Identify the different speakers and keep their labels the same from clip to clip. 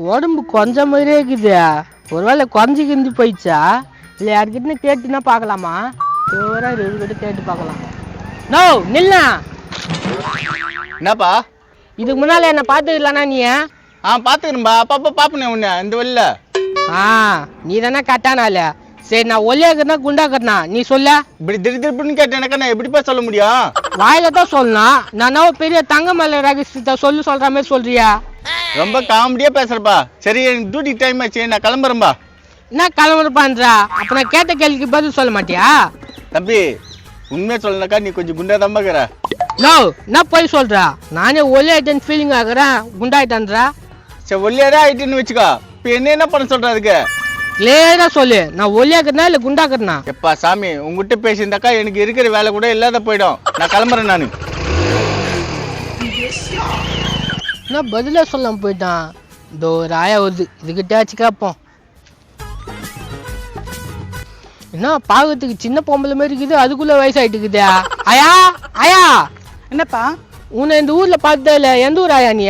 Speaker 1: உடம்பு கொஞ்சம் மாதிரியே இருக்குது. ஒருவேளை குறைஞ்சி கிஞ்சி போயிடுச்சா இல்லை யாருக்கிட்ட கேட்டுன்னா பார்க்கலாமா? ஓவரா இவர்கிட்ட கேட்டு பார்க்கலாம். நோ நில்ல.
Speaker 2: என்னப்பா
Speaker 1: இதுக்கு முன்னால என்ன பார்த்துக்கலானா நீ?
Speaker 2: பார்த்துக்கிறேன்பா. அப்பப்போ பார்ப்பனே உன்ன இந்த வழியில.
Speaker 1: நீ தானே கட்டானால. சரி நான் ஒல்லியாக்குறா குண்டாக்குறனா நீ சொல்ல.
Speaker 2: இப்படி திடீர்னு கேட்டேன் எனக்கு நான் எப்படிப்பா சொல்ல முடியும்?
Speaker 1: வாயில தான் சொல்லணும். நான் பெரிய தங்க மலை ரகசியத்தை சொல்ற மாதிரி சொல்றியா?
Speaker 2: ரொம்ப காமெடியா பேசுறப்பா. சரி எனக்கு டியூட்டி டைம் ஆச்சு, நான் கிளம்புறேன்பா.
Speaker 1: என்ன கிளம்புறப்பான்றா? அப்ப நான் கேட்ட கேள்விக்கு பதில் சொல்ல மாட்டியா?
Speaker 2: தம்பி உண்மையா சொல்லனாக்கா நீ கொஞ்சம் குண்டா தான் பாக்குற.
Speaker 1: நோ நான் போய் சொல்றா. நானே ஒல்லி ஆயிட்டேன்னு ஃபீலிங் ஆகுறேன். குண்டாயிட்டேன்றா.
Speaker 2: சரி ஒல்லியாரா ஆயிட்டுன்னு வச்சுக்கோ. இப்போ என்ன பண்ண சொல்ற அதுக்கு?
Speaker 1: கிளியரா சொல்லு. நான் ஒல்லியாக்குறனா இல்ல குண்டாக்குறனா?
Speaker 2: எப்பா சாமி உங்ககிட்ட பேசியிருந்தாக்கா எனக்கு இருக்கிற வேலை கூட இல்லாத போயிடும். நான் கிளம்புறேன். நானு
Speaker 1: நான் பதிலே சொல்லாம போயிட்டான். இந்த ஒரு ஆயா வருது, இதுகிட்டாச்சு கேட்போம். என்ன பாவத்துக்கு சின்ன பொம்பளை மாதிரி இருக்குது, அதுக்குள்ள வயசாயிட்டு இருக்குது. ஆயா ஆயா.
Speaker 3: என்னப்பா?
Speaker 1: உன்னை இந்த ஊர்ல பார்த்தே இல்ல. எந்த ஊர் ஆயா நீ?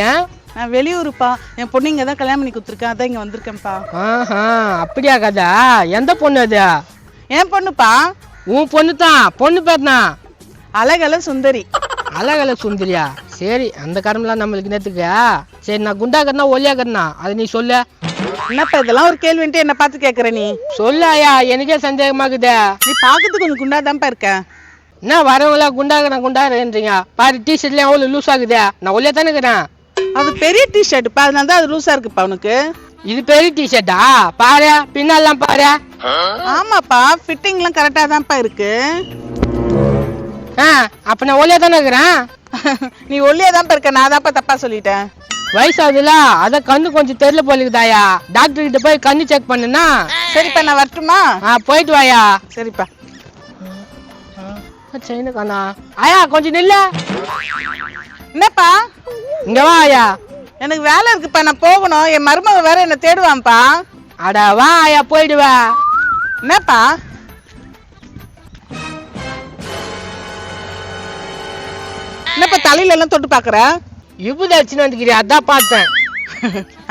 Speaker 3: நான் வெளியூருப்பா. என் பொண்ணு இங்கே தான் கல்யாணம் பண்ணி கொடுத்துருக்கேன், அதான் இங்கே வந்திருக்கேன்ப்பா.
Speaker 1: அப்படியா கதா? எந்த பொண்ணு அது?
Speaker 3: என் பொண்ணுப்பா.
Speaker 1: உன் பொண்ணு தான். பொண்ணு பேர் தான்
Speaker 3: அழகல சுந்தரி.
Speaker 1: அழகல சுந்தரியா? சரி அந்த கடமெல்லாம் நம்மளுக்கு நேத்துக்கு. சரி நான் குண்டாக்குறனா ஒல்லியாக்குறனா அது நீ சொல்லு.
Speaker 3: என்னப்பா இதெல்லாம் ஒரு கேள்வின்ட்டு என்ன பார்த்து கேட்குற நீ?
Speaker 1: சொல்லு ஆயா, எனக்கே சந்தேகமாக்குது.
Speaker 3: நீ பார்க்கறதுக்கு கொஞ்சம் குண்டாதான்ப்பா இருக்க.
Speaker 1: என்ன வரவங்களா குண்டாக்குறேன்றீங்க? பாரு டிஷர்ட்லாம் எவ்வளோ லூஸ் ஆகுது. நான் ஒல்லியா தானே இருக்கிறேன்.
Speaker 3: அது பெரிய டிஷர்ட்டுப்பா, அதனால தான் அது லூஸா இருக்குப்பா உனக்கு.
Speaker 1: இது பெரிய டிஷர்ட்டா? பாரு பின்னாலாம் பாரு.
Speaker 3: ஆமாப்பா, ஃபிட்டிங்லாம் கரெக்டா தான்ப்பா இருக்கு.
Speaker 1: அப்ப நான் ஒல்லியா தானே இருக்கிறேன்.
Speaker 3: நீ ஒல்லியா தான்ப்பா இருக்க, நான் தான்ப்பா தப்பா சொல்லிட்டேன்.
Speaker 1: வயசாகுதுல அத கண்ணு கொஞ்சம் தெரியல போலிக்குதாயா. டாக்டர் கிட்ட போய் கண்ணு செக் பண்ணுனா.
Speaker 3: சரிப்பா நான் வரட்டுமா?
Speaker 1: போயிட்டு வாயா.
Speaker 3: சரிப்பா.
Speaker 1: சைன கண்ணா. ஆயா கொஞ்சம் நில்ல.
Speaker 3: என்னப்பா?
Speaker 1: இங்க வா ஆயா.
Speaker 3: எனக்கு வேலை இருக்குப்பா, நான் போகணும். என் மருமக வேற என்ன தேடுவான்ப்பா.
Speaker 1: அடா வா ஆயா போயிடுவா.
Speaker 3: என்னப்பா? என்னப்பா தலையில எல்லாம் தொட்டு பாக்குற?
Speaker 1: இப்பதாச்சுன்னு வந்துக்கிறியா? அதான் பார்த்தேன்.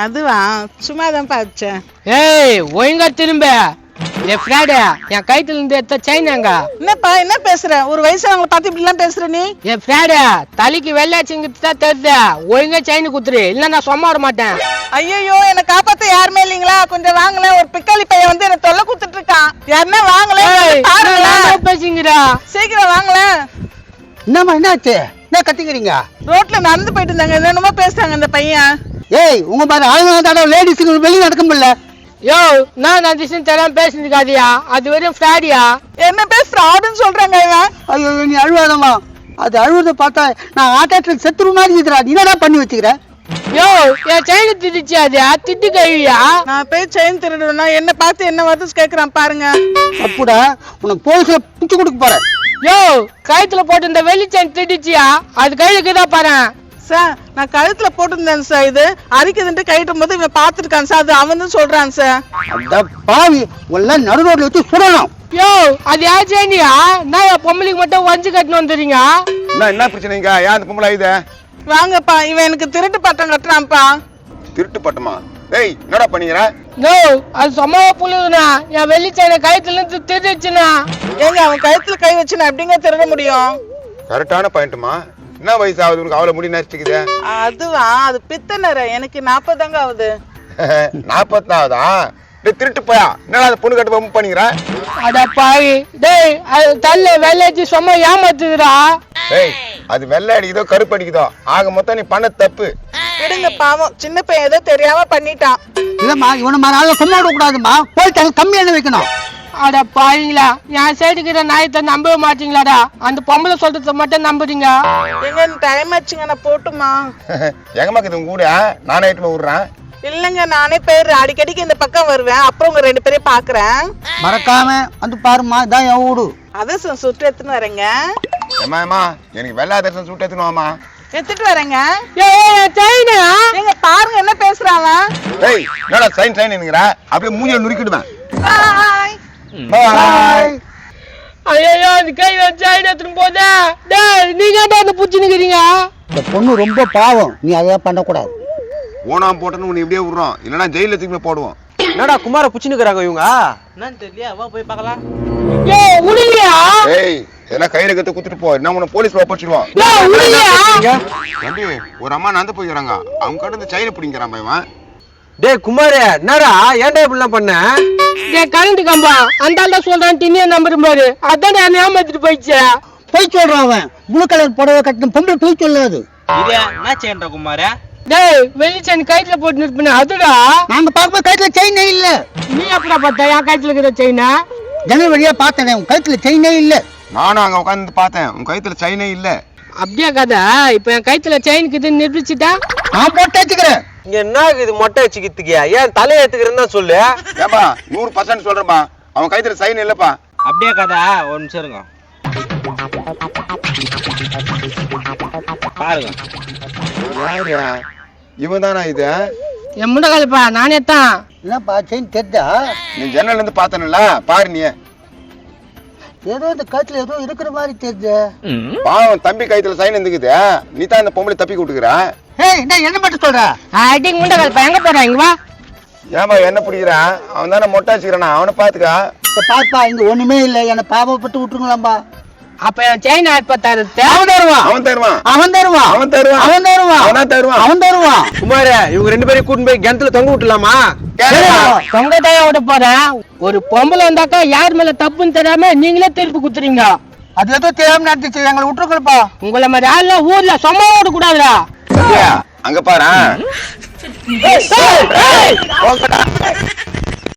Speaker 3: அதுவா சும்மா தான்ப்பா வச்சேன்.
Speaker 1: ஏய் ஒழுங்கா திரும்ப. என் கைத்துல இருந்து எடுத்த செயின் எங்க?
Speaker 3: என்னப்பா என்ன பேசுற? ஒரு வயசானவங்களை பார்த்து இப்படி எல்லாம் பேசுற நீ?
Speaker 1: என் ஃப்ராடு தலைக்கு வெள்ளாச்சுங்கிறது தான் தெரியுது. ஒழுங்கா செயின் குத்துரு, இல்ல நான் சும்மா வர மாட்டேன்.
Speaker 3: ஐயோ என்ன காப்பாத்த யாருமே இல்லைங்களா? கொஞ்சம் வாங்கல. ஒரு பிக்காளி பையன் வந்து என்ன தொல்லை குத்துட்டு இருக்கான். யாருமே வாங்கல.
Speaker 1: பேசுங்கிறா.
Speaker 3: சீக்கிரம் வாங்கல.
Speaker 4: என்னம்மா என்னாச்சு? என்ன கத்திக்கிறீங்க?
Speaker 3: ரோட்ல நடந்து போயிட்டு இருந்தாங்க, என்னென்னமோ பேசுறாங்க இந்த பையன்.
Speaker 4: ஏய் உங்க மாதிரி ஆளுங்க லேடிஸுக்கு வெளியே நடக்க முடியல.
Speaker 1: யோ நான் அதிசயம் தெரியாம பேசிருக்காதியா. அது வரையும் ஃப்ராடியா?
Speaker 3: என்ன பேர் ஃப்ராடுன்னு சொல்றாங்க இவன்.
Speaker 4: ஐயோ நீ அழுவாதம்மா. அது அழுவதை பார்த்தா நான் ஆட்டாட்டில் செத்துரு மாதிரி இருக்கிறா. நீ என்னடா பண்ணி வச்சுக்கிற?
Speaker 1: யோ என் செயின் திட்டுச்சு. அது திட்டு கழுவியா?
Speaker 3: நான் போய் செயின் திருடுனா என்ன பார்த்து என்ன வந்து கேட்கறான் பாருங்க.
Speaker 4: அப்படா உனக்கு போலீஸ்ல பிடிச்சு கொடுக்க போறேன்.
Speaker 1: யோ கழுத்துல போட்டு இந்த வெள்ளி செயின் திட்டுச்சியா? அது கையிலுக்குதான் பாரு.
Speaker 3: சார் நான் கழுத்துல போட்டிருந்தேன் சார். இது அரிக்குதுன்ட்டு கைட்டும் போது இவன் பார்த்துருக்கான் சார். அது அவன் தான் சொல்றான் சார்.
Speaker 4: அந்த பாவி உள்ள நடு ரோட்ல வச்சு சுடணும்.
Speaker 1: யோ அது யார் செயினியா? நான் என் பொம்பளைக்கு மட்டும் வஞ்சி கட்டணும் வந்துறீங்க.
Speaker 5: என்ன பிரச்சனைங்க? ஏன் அந்த பொம்பளை இது?
Speaker 3: வாங்கப்பா, இவன் எனக்கு திருட்டு பட்டம் கட்டுறான்ப்பா.
Speaker 5: திருட்டு பட்டமா? டேய் என்னடா பண்ணிக்கிற?
Speaker 1: நோ அது சும்மாவா புழுதுனா. என் வெள்ளி செயினை கழுத்துல இருந்து திருடுச்சுனா.
Speaker 3: ஏங்க அவன் கழுத்துல கை வச்சு நான் எப்படிங்க திருட முடியும்?
Speaker 5: கரெக்டான பாயிண்ட்டுமா. என்ன வயசு ஆகுது உனக்கு? அவளை முடி நடிச்சுக்குது.
Speaker 3: அதுவா அது பித்தனரை. எனக்கு 40 தாங்க ஆகுது.
Speaker 5: 40 ஆகுதா? திருட்டு போயா? என்னடா அந்த பொண்ணு கட்டு பண்ணிக்கிற?
Speaker 1: அட பாவி டேய், அது தள்ள வெள்ளைச்சு சும்மா ஏமாத்துதுடா.
Speaker 5: டேய் அது வெள்ளை அடிக்குதோ கருப்பு அடிக்குதோ, ஆக மொத்தம் நீ பண்ண தப்பு.
Speaker 3: விடுங்க பாவம், சின்ன பையன் ஏதோ தெரியாம பண்ணிட்டான்.
Speaker 4: இல்லம்மா இவனை மாதிரி ஆளை சும்மா விடக்கூடாதுமா. போயிட்டாங்க கம்மி என்ன வைக்கணும்.
Speaker 1: அட பாவீங்களா, என் சைடுக்கிற நாயத்தை நம்பவே மாட்டீங்களாடா. அந்த பொம்பளை சொல்றத மட்டும் நம்புறீங்க.
Speaker 3: எங்க டைம் ஆச்சுங்க, நான் போட்டுமா?
Speaker 5: எங்கம்மா இது உங்க கூட? நானே ஏற்றுமா விடுறேன்.
Speaker 3: இல்லங்க நானே போயிடுறேன். அடிக்கடிக்கு இந்த பக்கம் வருவேன். அப்புறம் உங்க 2 பேரையும் பாக்குறேன்.
Speaker 4: மறக்காம வந்து பாருமா, இதான் என் வீடு.
Speaker 3: அதை சுட்டு எடுத்துன்னு வரேங்க.
Speaker 5: ஏமா எனக்கு வெள்ளா தரிசனம் சுட்டு எடுத்துனுவாமா.
Speaker 3: எடுத்துட்டு வரேங்க.
Speaker 1: எங்க
Speaker 3: பாருங்க என்ன பேசுறாங்க.
Speaker 5: டேய் என்னடா சைன் சைன்ங்கற? அப்படியே மூஞ்சில நுரிக்கிடுவேன்.
Speaker 3: பாய்
Speaker 5: பாய்.
Speaker 1: ஐயோ அது கை வச்சா எடுத்துட்டு போதே. டேய் நீங்க ஏன்டா அந்த புச்சி நிக்கிறீங்க?
Speaker 4: இந்த பொண்ணு ரொம்ப பாவம், நீ அதை பண்ணக்கூடாது.
Speaker 5: ஓனாம் போட்டோன்னு உன்னை இப்படியே விடுறோம், இல்லைன்னா ஜெயில தூக்கி போடுவோம்.
Speaker 6: என்னடா குமார புச்சினுக்குறாங்க இவங்க?
Speaker 1: என்னன்னு தெரியல, வா போய் பார்க்கலாம்.
Speaker 5: ஏய் இதெல்லாம் கையில கத்து குத்துட்டு போ, என்ன உன்னை போலீஸ் ஒப்படைச்சிடுவான். தம்பி ஒரு அம்மா நடந்து போய்க்கிறாங்க, அவங்க கிட்ட இந்த செயினை பிடிங்கிறான் இவன்.
Speaker 6: டேய் குமாரே, என்னடா ஏன்டா இப்படிலாம் பண்ண?
Speaker 1: கரண்ட் கம்பா அந்த ஆள் தான் சொல்றான், டினிய நம்பர் பாரு, அதான் என்ன ஏமாத்திட்டு போயிடுச்சு.
Speaker 4: போய் சொல்றான் அவன். ப்ளூ கலர் புடவை கட்டின பொம்பளை போய் சொல்லாது.
Speaker 2: என்ன செய்யற குமார?
Speaker 1: டேய் வெளிச்சன் கைட்ல போட்டு நிற்பன அதுடா.
Speaker 4: நாங்க பார்க்கும்போது கழுத்துல செயினே இல்ல.
Speaker 1: நீ எப்படா பார்த்தா என் கைட்ல இருக்கிற செயினா?
Speaker 4: ஜன்னல் வழியா பார்த்தேன், உன் கழுத்துல செயினே இல்ல.
Speaker 5: நானும் அங்க உட்காந்து பார்த்தேன், உன் கழுத்துல செயினே இல்ல.
Speaker 1: அப்படியே கதை. இப்ப என் கைத்துல செயின் கிட்ட நிரூபிச்சுட்டா
Speaker 4: நான் போட்டு வச்சுக்கிறேன்.
Speaker 6: இங்க என்ன இது மொட்டை வச்சுக்கிறதுக்கு? ஏன் தலையை ஏத்துக்கிறேன்னு தான் சொல்லு.
Speaker 5: ஏப்பா 100% சொல்றேன்பா, அவன் கழுத்துல செயின் இல்லப்பா.
Speaker 2: அப்படியே கதை. ஒரு நிமிஷம் இருங்க பாருங்க.
Speaker 5: இவன் தானா இது?
Speaker 1: என் முண்டகாலிப்பா நானே தான்.
Speaker 4: என்னப்பா செயின் தெரிஞ்சா?
Speaker 5: நீ ஜன்னல்ல இருந்து பார்த்தனல பாரு. நீ
Speaker 4: ஏதோ இந்த கழுத்துல ஏதோ இருக்கிற மாதிரி தெரிஞ்ச.
Speaker 5: பாவம் தம்பி கழுத்துல சைன் இருந்துக்குது, நீ தான் இந்த பொம்பளை தப்பி விட்டுக்கிற.
Speaker 4: ஏய் என்ன மட்டும் சொல்ற?
Speaker 1: அடி முண்டகாலிப்பா எங்க போறாங்க? வா
Speaker 5: ஏமா என்ன பிடிக்கிறான்? அவன் தானே மொட்டை வச்சுக்கிறானா, அவனை பாத்துக்கா.
Speaker 4: பாப்பா இங்க ஒண்ணுமே இல்ல, என்ன பாவப்பட்டு விட்டுருங்களாம்பா.
Speaker 1: அப்ப என் செயின் ஆட்பத்தாரு
Speaker 4: அவன் தருவான்,
Speaker 5: அவன் தருவான்,
Speaker 4: அவன் தருவான்,
Speaker 5: அவன் தருவான்,
Speaker 4: அவன் தருவான்,
Speaker 5: அவனா தருவான்,
Speaker 4: அவன் தருவான்.
Speaker 6: குமாரே, இவங்க 2 பேரையும் கூட்டிட்டு போய் கிணத்துல தொங்க விட்டுலாமா?
Speaker 1: தொங்க தான் விட போறேன். ஒரு பொம்பளை வந்தாக்கா யார் மேல தப்புன்னு தெரியாம நீங்களே திருப்பி குத்துறீங்க.
Speaker 4: அது ஏதோ தெரியாம நடந்துச்சு, எங்களை விட்டுருக்கலப்பா.
Speaker 1: உங்களை மாதிரி ஆள்ல ஊர்ல சும்மா விட கூடாதுடா.
Speaker 5: அங்க பாரு.